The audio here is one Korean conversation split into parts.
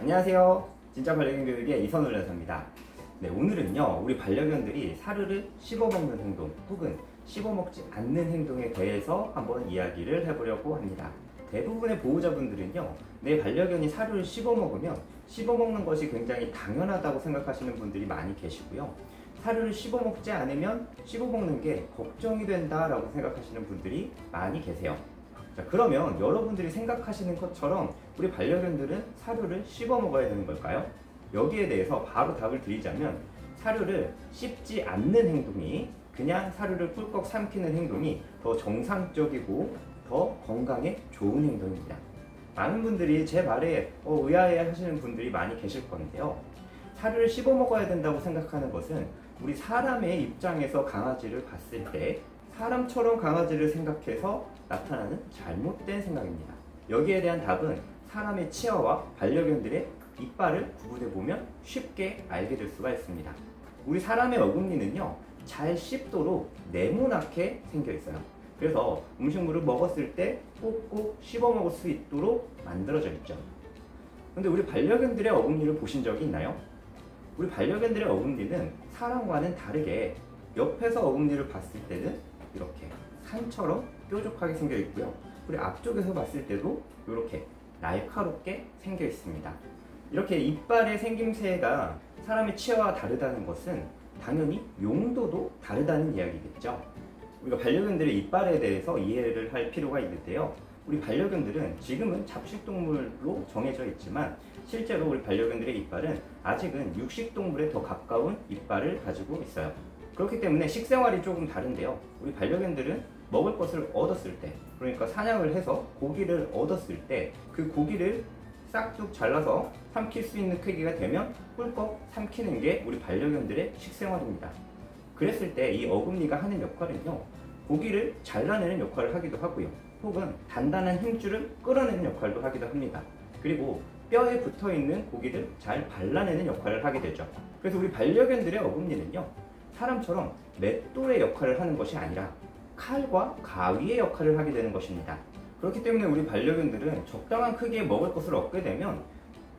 안녕하세요. 진짜 반려견 교육의 이선우 연사입니다. 네, 오늘은요, 우리 반려견들이 사료를 씹어먹는 행동 혹은 씹어먹지 않는 행동에 대해서 한번 이야기를 해보려고 합니다. 대부분의 보호자분들은요, 내 반려견이 사료를 씹어먹으면 씹어먹는 것이 굉장히 당연하다고 생각하시는 분들이 많이 계시고요. 사료를 씹어먹지 않으면 씹어먹는 게 걱정이 된다라고 생각하시는 분들이 많이 계세요. 자, 그러면 여러분들이 생각하시는 것처럼 우리 반려견들은 사료를 씹어 먹어야 되는 걸까요? 여기에 대해서 바로 답을 드리자면 사료를 씹지 않는 행동이, 그냥 사료를 꿀꺽 삼키는 행동이 더 정상적이고 더 건강에 좋은 행동입니다. 많은 분들이 제 말에 의아해 하시는 분들이 많이 계실 건데요. 사료를 씹어 먹어야 된다고 생각하는 것은 우리 사람의 입장에서 강아지를 봤을 때 사람처럼 강아지를 생각해서 나타나는 잘못된 생각입니다. 여기에 대한 답은 사람의 치아와 반려견들의 이빨을 구분해 보면 쉽게 알게 될 수가 있습니다. 우리 사람의 어금니는요, 잘 씹도록 네모나게 생겨 있어요. 그래서 음식물을 먹었을 때 꼭꼭 씹어 먹을 수 있도록 만들어져 있죠. 근데 우리 반려견들의 어금니를 보신 적이 있나요? 우리 반려견들의 어금니는 사람과는 다르게 옆에서 어금니를 봤을 때는 이렇게 산처럼 뾰족하게 생겨 있고요. 우리 앞쪽에서 봤을 때도 이렇게 날카롭게 생겨 있습니다. 이렇게 이빨의 생김새가 사람의 치아와 다르다는 것은 당연히 용도도 다르다는 이야기겠죠. 우리가 반려견들의 이빨에 대해서 이해를 할 필요가 있는데요. 우리 반려견들은 지금은 잡식동물로 정해져 있지만 실제로 우리 반려견들의 이빨은 아직은 육식동물에 더 가까운 이빨을 가지고 있어요. 그렇기 때문에 식생활이 조금 다른데요. 우리 반려견들은 먹을 것을 얻었을 때, 그러니까 사냥을 해서 고기를 얻었을 때 그 고기를 싹둑 잘라서 삼킬 수 있는 크기가 되면 꿀꺽 삼키는 게 우리 반려견들의 식생활입니다. 그랬을 때 이 어금니가 하는 역할은요, 고기를 잘라내는 역할을 하기도 하고요. 혹은 단단한 힘줄을 끌어내는 역할도 하기도 합니다. 그리고 뼈에 붙어있는 고기를 잘 발라내는 역할을 하게 되죠. 그래서 우리 반려견들의 어금니는요, 사람처럼 맷돌의 역할을 하는 것이 아니라 칼과 가위의 역할을 하게 되는 것입니다. 그렇기 때문에 우리 반려견들은 적당한 크기의 먹을 것을 얻게 되면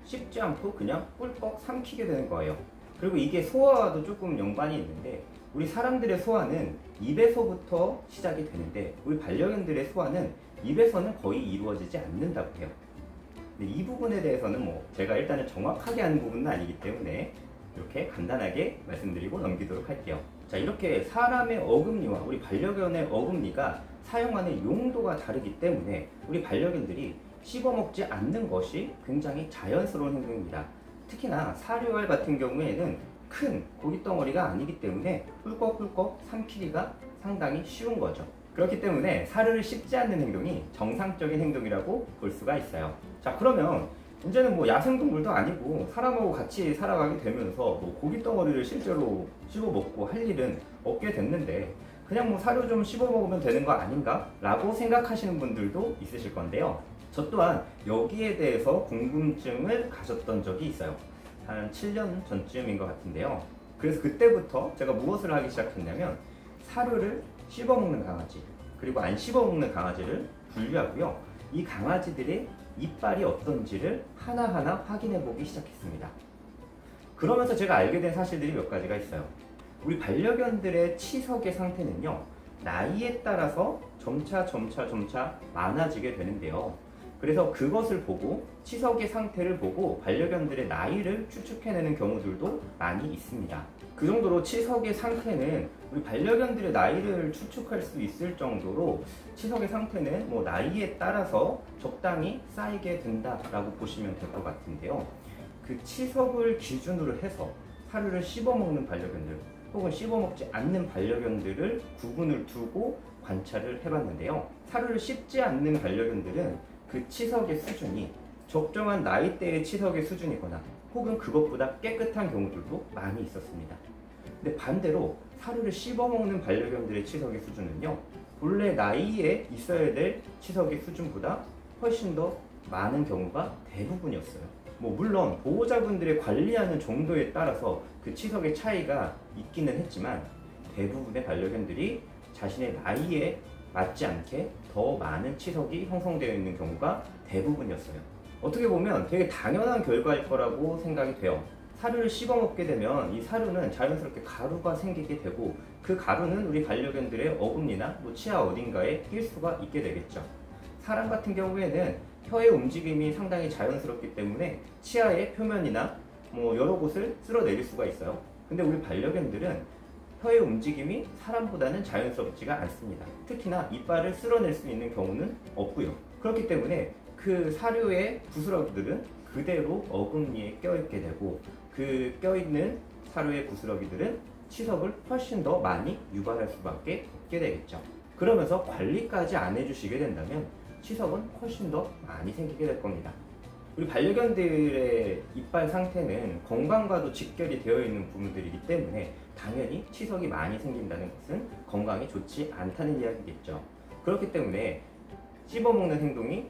씹지 않고 그냥 꿀꺽 삼키게 되는 거예요. 그리고 이게 소화와도 조금 연관이 있는데, 우리 사람들의 소화는 입에서부터 시작이 되는데 우리 반려견들의 소화는 입에서는 거의 이루어지지 않는다고 해요. 근데 이 부분에 대해서는 제가 일단은 정확하게 아는 부분은 아니기 때문에 이렇게 간단하게 말씀드리고 넘기도록 할게요. 자, 이렇게 사람의 어금니와 우리 반려견의 어금니가 사용하는 용도가 다르기 때문에 우리 반려견들이 씹어먹지 않는 것이 굉장히 자연스러운 행동입니다. 특히나 사료알 같은 경우에는 큰 고깃덩어리가 아니기 때문에 꿀꺽꿀꺽 삼키기가 상당히 쉬운 거죠. 그렇기 때문에 사료를 씹지 않는 행동이 정상적인 행동이라고 볼 수가 있어요. 자, 그러면 이제는 야생동물도 아니고 사람하고 같이 살아가게 되면서 고깃덩어리를 실제로 씹어먹고 할 일은 없게 됐는데 그냥 사료 좀 씹어먹으면 되는 거 아닌가? 라고 생각하시는 분들도 있으실 건데요. 저 또한 여기에 대해서 궁금증을 가졌던 적이 있어요. 한 7년 전쯤인 것 같은데요. 그래서 그때부터 제가 무엇을 하기 시작했냐면 사료를 씹어먹는 강아지, 그리고 안 씹어먹는 강아지를 분류하고요. 이 강아지들의 이빨이 어떤지를 하나하나 확인해 보기 시작했습니다. 그러면서 제가 알게 된 사실들이 몇 가지가 있어요. 우리 반려견들의 치석의 상태는요, 나이에 따라서 점차 많아지게 되는데요. 그래서 그것을 보고 치석의 상태를 보고 반려견들의 나이를 추측해내는 경우들도 많이 있습니다. 그 정도로 치석의 상태는 우리 반려견들의 나이를 추측할 수 있을 정도로 치석의 상태는 나이에 따라서 적당히 쌓이게 된다라고 보시면 될 것 같은데요. 그 치석을 기준으로 해서 사료를 씹어먹는 반려견들 혹은 씹어먹지 않는 반려견들을 구분을 두고 관찰을 해봤는데요. 사료를 씹지 않는 반려견들은 그 치석의 수준이 적정한 나이대의 치석의 수준이거나 혹은 그것보다 깨끗한 경우들도 많이 있었습니다. 근데 반대로 사료를 씹어먹는 반려견들의 치석의 수준은요, 본래 나이에 있어야 될 치석의 수준보다 훨씬 더 많은 경우가 대부분이었어요. 물론 보호자분들의 관리하는 정도에 따라서 그 치석의 차이가 있기는 했지만 대부분의 반려견들이 자신의 나이에 맞지 않게 더 많은 치석이 형성되어 있는 경우가 대부분이었어요. 어떻게 보면 되게 당연한 결과일 거라고 생각이 돼요. 사료를 씹어 먹게 되면 이 사료는 자연스럽게 가루가 생기게 되고, 그 가루는 우리 반려견들의 어금니나 치아 어딘가에 낄 수가 있게 되겠죠. 사람 같은 경우에는 혀의 움직임이 상당히 자연스럽기 때문에 치아의 표면이나 여러 곳을 쓸어내릴 수가 있어요. 근데 우리 반려견들은 혀의 움직임이 사람보다는 자연스럽지가 않습니다. 특히나 이빨을 쓸어낼 수 있는 경우는 없고요. 그렇기 때문에 그 사료의 부스러기들은 그대로 어금니에 껴있게 되고, 그 껴있는 사료의 부스러기들은 치석을 훨씬 더 많이 유발할 수밖에 없게 되겠죠. 그러면서 관리까지 안 해주시게 된다면 치석은 훨씬 더 많이 생기게 될 겁니다. 우리 반려견들의 이빨 상태는 건강과도 직결이 되어 있는 부분들이기 때문에 당연히 치석이 많이 생긴다는 것은 건강에 좋지 않다는 이야기겠죠. 그렇기 때문에 씹어먹는 행동이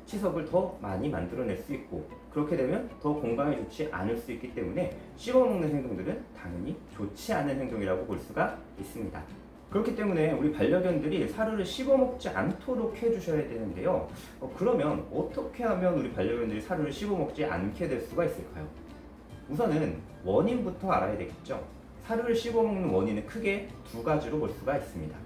치석을 더 많이 만들어낼 수 있고, 그렇게 되면 더 건강에 좋지 않을 수 있기 때문에 씹어먹는 행동들은 당연히 좋지 않은 행동이라고 볼 수가 있습니다. 그렇기 때문에 우리 반려견들이 사료를 씹어먹지 않도록 해주셔야 되는데요. 그러면 어떻게 하면 우리 반려견들이 사료를 씹어먹지 않게 될 수가 있을까요? 우선은 원인부터 알아야 되겠죠. 사료를 씹어먹는 원인은 크게 두 가지로 볼 수가 있습니다.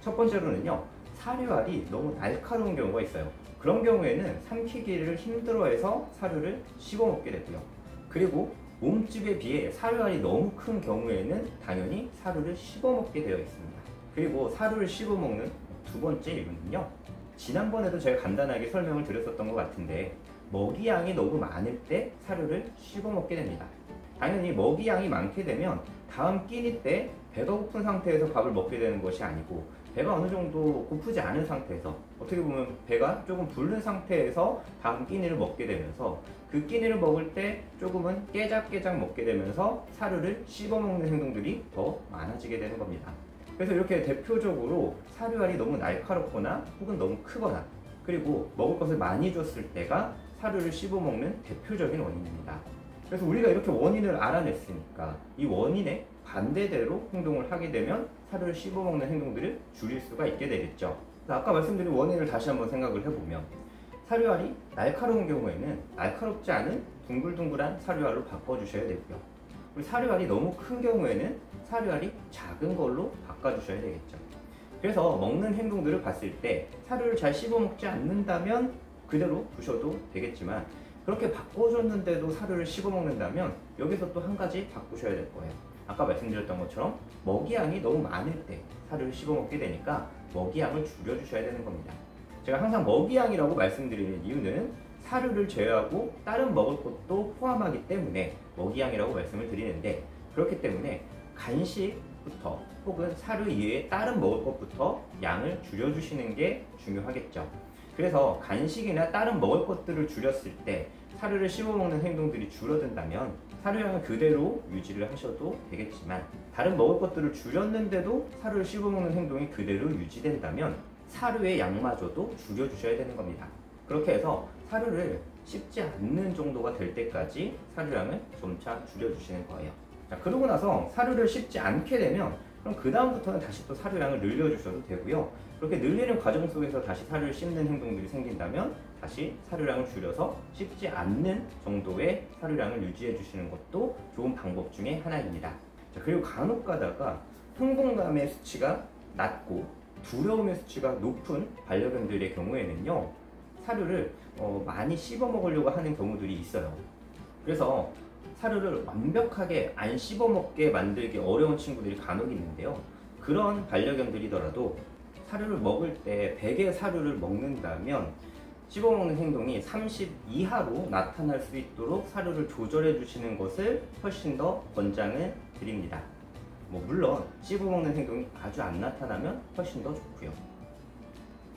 첫 번째로는요, 사료알이 너무 날카로운 경우가 있어요. 그런 경우에는 삼키기를 힘들어해서 사료를 씹어먹게 되고요. 그리고 몸집에 비해 사료알이 너무 큰 경우에는 당연히 사료를 씹어먹게 되어 있습니다. 그리고 사료를 씹어먹는 두 번째 이유는요, 지난번에도 제가 간단하게 설명을 드렸었던 것 같은데, 먹이양이 너무 많을 때 사료를 씹어먹게 됩니다. 당연히 먹이양이 많게 되면 다음 끼니 때 배가 고픈 상태에서 밥을 먹게 되는 것이 아니고, 배가 어느 정도 고프지 않은 상태에서, 어떻게 보면 배가 조금 부른 상태에서 다음 끼니를 먹게 되면서, 그 끼니를 먹을 때 조금은 깨작깨작 먹게 되면서 사료를 씹어먹는 행동들이 더 많아지게 되는 겁니다. 그래서 이렇게 대표적으로 사료알이 너무 날카롭거나 혹은 너무 크거나, 그리고 먹을 것을 많이 줬을 때가 사료를 씹어먹는 대표적인 원인입니다. 그래서 우리가 이렇게 원인을 알아냈으니까 이 원인의 반대대로 행동을 하게 되면 사료를 씹어먹는 행동들을 줄일 수가 있게 되겠죠. 아까 말씀드린 원인을 다시 한번 생각을 해보면, 사료알이 날카로운 경우에는 날카롭지 않은 둥글둥글한 사료알로 바꿔주셔야 되고요. 그리고 사료알이 너무 큰 경우에는 사료알이 작은 걸로 바꿔주셔야 되겠죠. 그래서 먹는 행동들을 봤을 때 사료를 잘 씹어먹지 않는다면 그대로 두셔도 되겠지만, 그렇게 바꿔줬는데도 사료를 씹어먹는다면 여기서 또 한 가지 바꾸셔야 될 거예요. 아까 말씀드렸던 것처럼 먹이양이 너무 많을 때 사료를 씹어먹게 되니까 먹이양을 줄여주셔야 되는 겁니다. 제가 항상 먹이양이라고 말씀드리는 이유는 사료를 제외하고 다른 먹을 것도 포함하기 때문에 먹이양이라고 말씀을 드리는데, 그렇기 때문에 간식부터 혹은 사료 이외에 다른 먹을 것부터 양을 줄여주시는 게 중요하겠죠. 그래서 간식이나 다른 먹을 것들을 줄였을 때 사료를 씹어먹는 행동들이 줄어든다면 사료량을 그대로 유지를 하셔도 되겠지만, 다른 먹을 것들을 줄였는데도 사료를 씹어먹는 행동이 그대로 유지된다면 사료의 양마저도 줄여주셔야 되는 겁니다. 그렇게 해서 사료를 씹지 않는 정도가 될 때까지 사료량을 점차 줄여주시는 거예요. 자, 그러고 나서 사료를 씹지 않게 되면 그럼 그 다음부터는 다시 또 사료량을 늘려주셔도 되고요. 그렇게 늘리는 과정 속에서 다시 사료를 씹는 행동들이 생긴다면 다시 사료량을 줄여서 씹지 않는 정도의 사료량을 유지해 주시는 것도 좋은 방법 중에 하나입니다. 자, 그리고 간혹 가다가 흥분감의 수치가 낮고 두려움의 수치가 높은 반려견들의 경우에는요, 사료를 많이 씹어 먹으려고 하는 경우들이 있어요. 그래서 사료를 완벽하게 안 씹어 먹게 만들기 어려운 친구들이 간혹 있는데요, 그런 반려견들이더라도 사료를 먹을 때 100의 사료를 먹는다면 씹어먹는 행동이 30 이하로 나타날 수 있도록 사료를 조절해 주시는 것을 훨씬 더 권장을 드립니다. 물론 씹어먹는 행동이 아주 안 나타나면 훨씬 더 좋고요.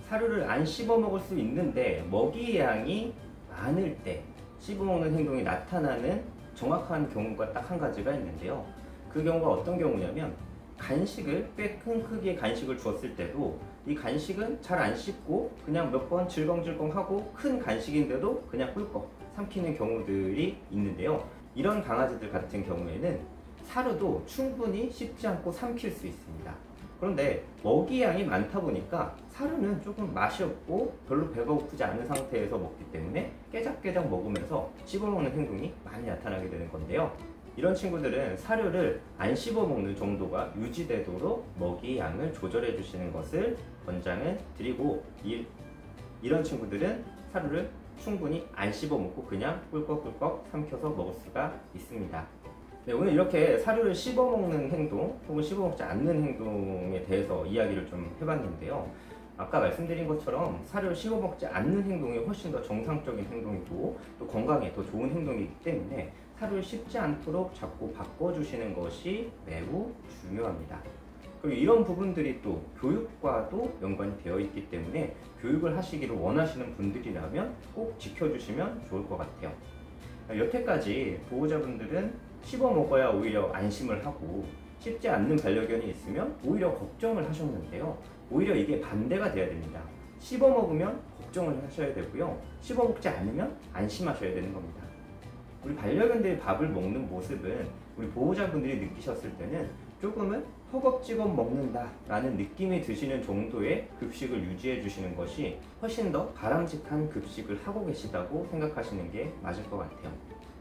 사료를 안 씹어먹을 수 있는데 먹이 양이 많을 때 씹어먹는 행동이 나타나는 정확한 경우가 딱 한 가지가 있는데요. 그 경우가 어떤 경우냐면, 간식을 꽤 큰 크기의 간식을 주었을 때도 이 간식은 잘 안 씹고 그냥 몇 번 질겅질겅하고 큰 간식인데도 그냥 꿀꺽 삼키는 경우들이 있는데요. 이런 강아지들 같은 경우에는 사료도 충분히 씹지 않고 삼킬 수 있습니다. 그런데 먹이 양이 많다 보니까 사료는 조금 맛이 없고 별로 배가 고프지 않은 상태에서 먹기 때문에 깨작깨작 먹으면서 씹어먹는 행동이 많이 나타나게 되는 건데요. 이런 친구들은 사료를 안 씹어먹는 정도가 유지되도록 먹이 양을 조절해 주시는 것을 권장을 드리고, 이런 친구들은 사료를 충분히 안 씹어먹고 그냥 꿀꺽꿀꺽 삼켜서 먹을 수가 있습니다. 네, 오늘 이렇게 사료를 씹어먹는 행동 혹은 씹어먹지 않는 행동에 대해서 이야기를 좀 해봤는데요. 아까 말씀드린 것처럼 사료를 씹어먹지 않는 행동이 훨씬 더 정상적인 행동이고 또 건강에 더 좋은 행동이기 때문에 사료를 씹지 않도록 자꾸 바꿔주시는 것이 매우 중요합니다. 그리고 이런 부분들이 또 교육과도 연관이 되어 있기 때문에 교육을 하시기를 원하시는 분들이라면 꼭 지켜주시면 좋을 것 같아요. 여태까지 보호자분들은 씹어 먹어야 오히려 안심을 하고 씹지 않는 반려견이 있으면 오히려 걱정을 하셨는데요. 오히려 이게 반대가 돼야 됩니다. 씹어 먹으면 걱정을 하셔야 되고요. 씹어 먹지 않으면 안심하셔야 되는 겁니다. 우리 반려견들이 밥을 먹는 모습은 우리 보호자분들이 느끼셨을 때는 조금은 허겁지겁 먹는다라는 느낌이 드시는 정도의 급식을 유지해 주시는 것이 훨씬 더 바람직한 급식을 하고 계시다고 생각하시는 게 맞을 것 같아요.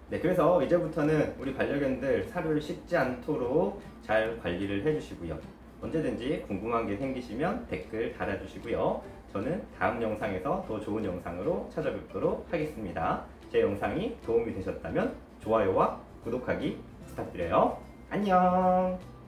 네, 그래서 이제부터는 우리 반려견들 사료를 씹지 않도록 잘 관리를 해주시고요. 언제든지 궁금한 게 생기시면 댓글 달아주시고요. 저는 다음 영상에서 더 좋은 영상으로 찾아뵙도록 하겠습니다. 제 영상이 도움이 되셨다면 좋아요와 구독하기 부탁드려요. 안녕!